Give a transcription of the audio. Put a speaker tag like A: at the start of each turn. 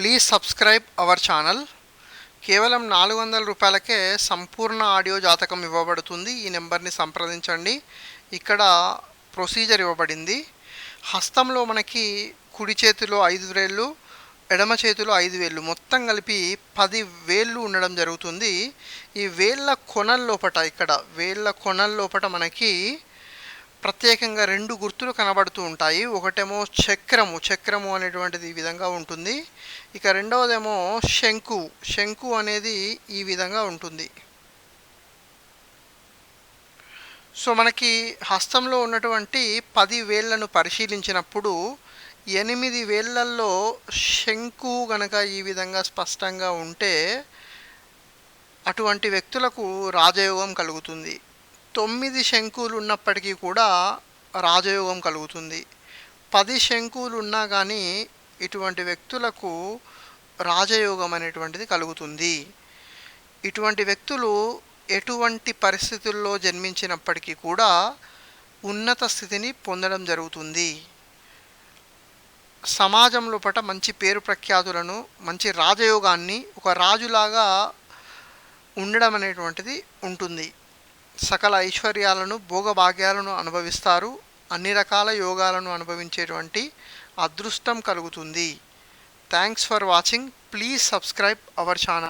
A: Please subscribe our channel. కేవలం 400 రూపాయలకే సంపూర్ణ audio జాతకం ఇవ్వబడుతుంది. ఈ నెంబర్ని సంప్రదించండి. ఇక్కడ ప్రొసీజర్ ఇవ్వబడింది. హస్తంలో మనకి కుడి చేతిలో 5 వేళ్ళు, ఎడమ చేతిలో 5 వేళ్ళు, మొత్తం కలిపి 10 వేళ్ళు ఉండడం జరుగుతుంది. ఈ వేళ్ళ కొనల లోపట మనకి ప్రత్యేకంగా 2 గుర్తులు కనబడుతూ ఉంటాయి. ఒకటేమో చక్రము అనేటువంటిది ఈ విధంగా ఉంటుంది. ఇక రెండవదేమో శంకు అనేది ఈ విధంగా ఉంటుంది. సో మనకి హస్తంలో ఉన్నటువంటి 10 వేళ్లను పరిశీలించినప్పుడు 8 వేళ్లల్లో శంకు గనక ఈ విధంగా స్పష్టంగా ఉంటే అటువంటి వ్యక్తులకు రాజయోగం కలుగుతుంది. 9 శంకులు ఉన్నప్పటికీ కూడా రాజయోగం కలుగుతుంది. 10 శంకులు ఉన్నా కానీ ఇటువంటి వ్యక్తులకు రాజయోగం అనేటువంటిది కలుగుతుంది. ఇటువంటి వ్యక్తులు ఎటువంటి పరిస్థితుల్లో జన్మించినప్పటికీ కూడా ఉన్నత స్థితిని పొందడం జరుగుతుంది. సమాజం లోపట మంచి పేరు ప్రఖ్యాతులను, మంచి రాజయోగాన్ని, ఒక రాజులాగా ఉండడం అనేటువంటిది ఉంటుంది. సకల ఐశ్వర్యాలను, భోగభాగ్యాలను అనుభవిస్తారు. అన్ని రకాల యోగాలను అనుభవించేటువంటి అదృష్టం కలుగుతుంది. Thanks for watching. Please subscribe our channel.